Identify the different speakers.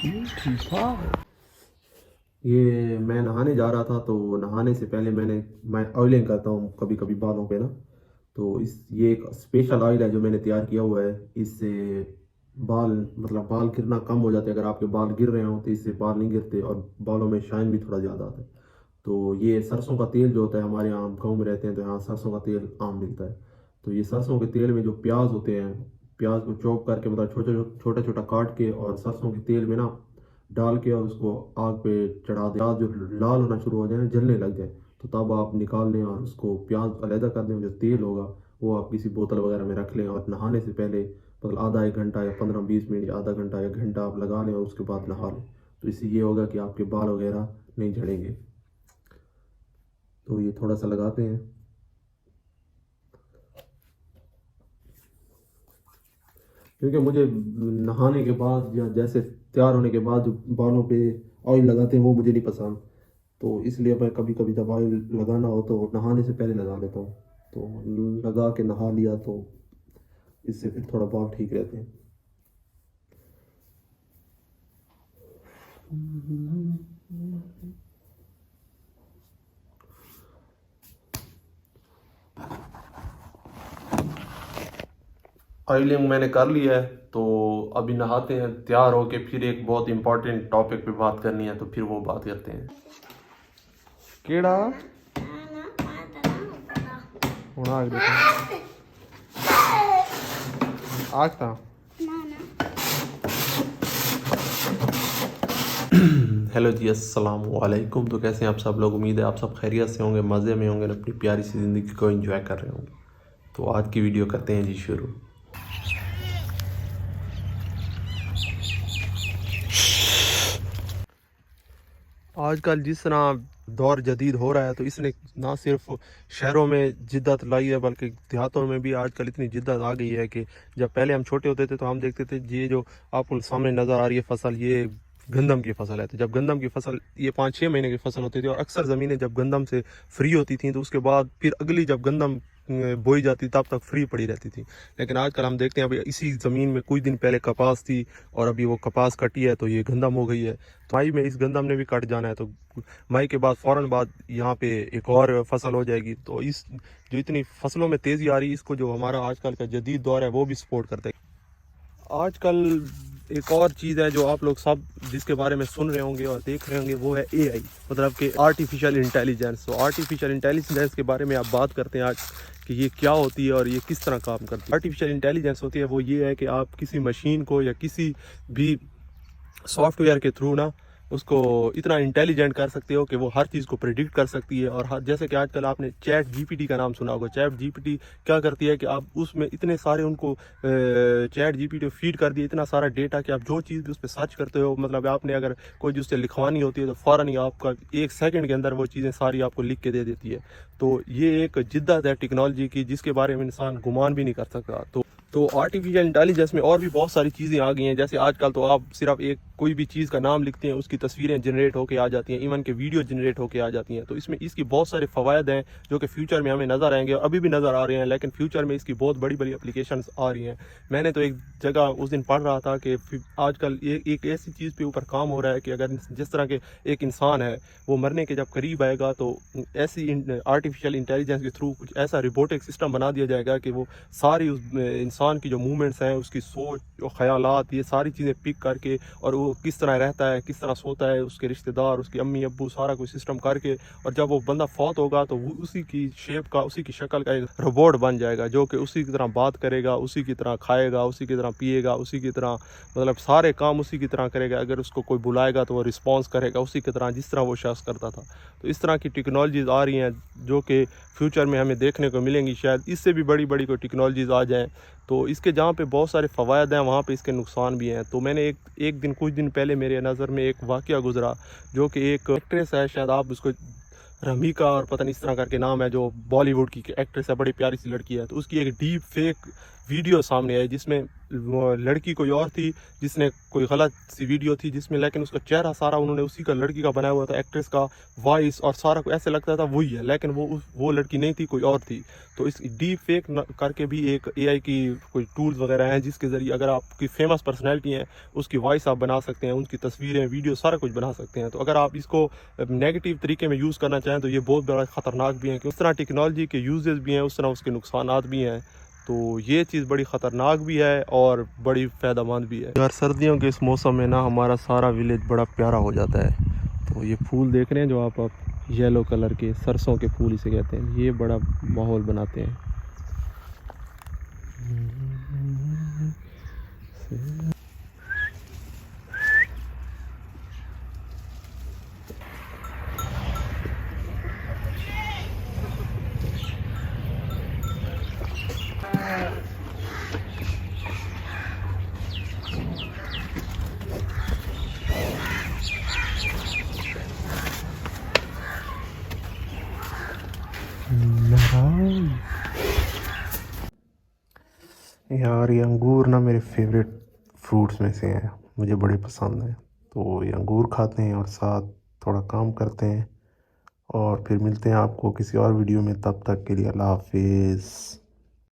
Speaker 1: ये मैं नहाने जा रहा था, तो नहाने से पहले मैं ऑयलिंग करता हूँ कभी कभी बालों पे ना। तो ये एक स्पेशल ऑयल है जो मैंने तैयार किया हुआ है। इससे बाल मतलब बाल गिरना कम हो जाते हैं। अगर आपके बाल गिर रहे हो तो इससे बाल नहीं गिरते और बालों में शाइन भी थोड़ा ज़्यादा आता है। तो ये सरसों का तेल जो होता है, हमारे यहाँ गाँव में रहते हैं तो यहाँ सरसों का तेल आम मिलता है। तो ये सरसों के तेल में जो प्याज होते हैं, प्याज को चॉप करके मतलब छोटा छोटा काट के और सरसों के तेल में ना डाल के और उसको आग पे चढ़ा दें। प्याज जो लाल होना शुरू हो जाए ना, जलने लग जाए, तो तब आप निकाल लें और उसको प्याज अलहदा कर दें। जो तेल होगा वो आप किसी बोतल वगैरह में रख लें और नहाने से पहले मतलब आधा एक घंटा या 15-20 मिनट या आधा घंटा या घंटा आप लगा लें और उसके बाद नहा लें। तो इससे ये होगा कि आपके बाल वगैरह नहीं झड़ेंगे। तो ये थोड़ा सा लगाते हैं, क्योंकि मुझे नहाने के बाद या जैसे तैयार होने के बाद जो बालों पे ऑयल लगाते हैं वो मुझे नहीं पसंद। तो इसलिए मैं कभी कभी जब ऑयल लगाना हो तो नहाने से पहले लगा लेता हूँ। तो लगा के नहा लिया तो इससे फिर थोड़ा बाल ठीक रहते हैं। ऑयलिंग मैंने कर लिया है, तो अभी नहाते हैं तैयार होके। फिर एक बहुत इंपॉर्टेंट टॉपिक पे बात करनी है, तो फिर वो बात करते हैं। केड़ा होना आग देखो आग था। हेलो जी, अस्सलाम वालेकुम। तो कैसे हैं आप सब लोग? उम्मीद है आप सब खैरियत से होंगे, मज़े में होंगे, अपनी प्यारी सी ज़िंदगी को एंजॉय कर रहे होंगे। तो आज की वीडियो करते हैं जी शुरू। आजकल जिस तरह दौर जदीद हो रहा है, तो इसने ना सिर्फ शहरों में जिद्दत लाई है बल्कि देहातों में भी आजकल इतनी जिद्दत आ गई है कि जब पहले हम छोटे होते थे तो हम देखते थे ये जो आपको सामने नज़र आ रही है फसल, ये गंदम की फसल है। तो जब गंदम की फसल ये 5-6 महीने की फसल होती थी और अक्सर ज़मीनें जब गंदम से फ्री होती थी तो उसके बाद फिर अगली जब गंदम बोई जाती तब तक फ्री पड़ी रहती थी। लेकिन आजकल हम देखते हैं अभी इसी ज़मीन में कुछ दिन पहले कपास थी और अभी वो कपास कटी है तो ये गंदम हो गई है। मई में इस गंदम ने भी कट जाना है, तो मई के बाद फ़ौरन बाद यहाँ पे एक और फसल हो जाएगी। तो इस जो इतनी फसलों में तेज़ी आ रही है, इसको जो हमारा आजकल का जदीद दौर है वो भी सपोर्ट करता है। आजकल एक और चीज़ है जो आप लोग सब जिसके बारे में सुन रहे होंगे और देख रहे होंगे, वो है एआई, मतलब कि आर्टिफिशियल इंटेलिजेंस। तो आर्टिफिशियल इंटेलिजेंस के बारे में आप बात करते हैं आज कि ये क्या होती है और ये किस तरह काम करती है। आर्टिफिशियल इंटेलिजेंस होती है वो ये है कि आप किसी मशीन को या किसी भी सॉफ्टवेयर के थ्रू ना उसको इतना इंटेलिजेंट कर सकते हो कि वो हर चीज़ को प्रिडिक्ट कर सकती है। और जैसे कि आजकल आपने चैट जीपीटी का नाम सुना होगा। चैट जीपीटी क्या करती है कि आप उसमें इतने सारे उनको चैट जीपीटी फीड कर दिए इतना सारा डेटा कि आप जो चीज़ भी उस पर सर्च करते हो, मतलब आपने अगर कोई उससे लिखवानी होती है तो फ़ौरन ही आपका 1 सेकंड के अंदर वो चीज़ें सारी आपको लिख के दे देती है। तो ये एक जिद्दत है टेक्नोलॉजी की जिसके बारे में इंसान गुमान भी नहीं कर सकता। तो आर्टिफिशियल इंटेलिजेंस में और भी बहुत सारी चीज़ें आ गई हैं। जैसे आजकल तो आप सिर्फ एक कोई भी चीज़ का नाम लिखते हैं, उसकी तस्वीरें जनरेट होकर आ जाती हैं, इवन के वीडियो जनरेट होकर आ जाती हैं। तो इसमें इसकी बहुत सारे फ़वायद हैं जो कि फ्यूचर में हमें नज़र आएंगे और अभी भी नज़र आ रहे हैं, लेकिन फ्यूचर में इसकी बहुत बड़ी बड़ी एप्लीकेशंस आ रही हैं। मैंने तो एक जगह उस दिन पढ़ रहा था कि आजकल एक ऐसी चीज़ पे ऊपर काम हो रहा है कि अगर जिस तरह के एक इंसान है वो मरने के जब करीब आएगा तो ऐसी आर्टिफिशियल इंटेलिजेंस के थ्रू कुछ ऐसा रोबोटिक सिस्टम बना दिया जाएगा कि वो सारी उस इंसान की जो मूवमेंट्स हैं, उसकी सोच और ख्यालात, ये सारी चीज़ें पिक करके और वो किस तरह रहता है, किस तरह सोता है, उसके रिश्तेदार, उसके अम्मी अब्बू, सारा कुछ सिस्टम करके, और जब वो बंदा फौत होगा तो वो उसी की शेप का, उसी की शक्ल का एक रोबोट बन जाएगा जो कि उसी की तरह बात करेगा, उसी की तरह खाएगा, उसी की तरह पिएगा, उसी की तरह मतलब सारे काम उसी की तरह करेगा। अगर उसको कोई बुलाएगा तो वो रिस्पॉन्स करेगा उसी की तरह जिस तरह वो शख्स करता था। तो इस तरह की टेक्नोलॉजीज़ आ रही हैं जो कि फ्यूचर में हमें देखने को मिलेंगी। शायद इससे भी बड़ी बड़ी कोई टेक्नोलॉजीज़ आ जाएँ। तो इसके जहाँ पे बहुत सारे फ़वायद हैं वहाँ पे इसके नुकसान भी हैं। तो मैंने एक दिन कुछ दिन पहले मेरे नज़र में एक वाक़या गुज़रा जो कि एक एक्ट्रेस है, शायद आप उसको रमीका और पता नहीं इस तरह करके नाम है, जो बॉलीवुड की एक्ट्रेस है, बड़ी प्यारी सी लड़की है। तो उसकी एक डीप फेक वीडियो सामने आई जिसमें वो लड़की कोई और थी, जिसने कोई गलत सी वीडियो थी जिसमें, लेकिन उसका चेहरा सारा उन्होंने उसी का लड़की का बनाया हुआ था, एक्ट्रेस का वॉइस और सारा कुछ ऐसे लगता था वही है, लेकिन वो लड़की नहीं थी, कोई और थी। तो इस डीप फेक करके भी एक एआई की कोई टूल्स वगैरह हैं जिसके ज़रिए अगर आपकी फेमस पर्सनैलिटी है उसकी वॉइस आप बना सकते हैं, उनकी तस्वीरें वीडियो सारा कुछ बना सकते हैं। तो अगर आप इसको नेगेटिव तरीके में यूज़ करना चाहें तो ये बहुत बड़ा ख़तरनाक भी है, कि उस तरह टेक्नोलॉजी के यूजेस भी हैं उस तरह उसके नुकसानात भी हैं। तो ये चीज़ बड़ी ख़तरनाक भी है और बड़ी फ़ायदेमंद भी है। यार सर्दियों के इस मौसम में ना हमारा सारा विलेज बड़ा प्यारा हो जाता है। तो ये फूल देख रहे हैं जो आप येलो कलर के सरसों के फूल इसे कहते हैं, ये बड़ा माहौल बनाते हैं। यार ये अंगूर ना मेरे फेवरेट फ्रूट्स में से हैं, मुझे बड़े पसंद हैं। तो ये अंगूर खाते हैं और साथ थोड़ा काम करते हैं, और फिर मिलते हैं आपको किसी और वीडियो में। तब तक के लिए अल्लाह हाफिज़।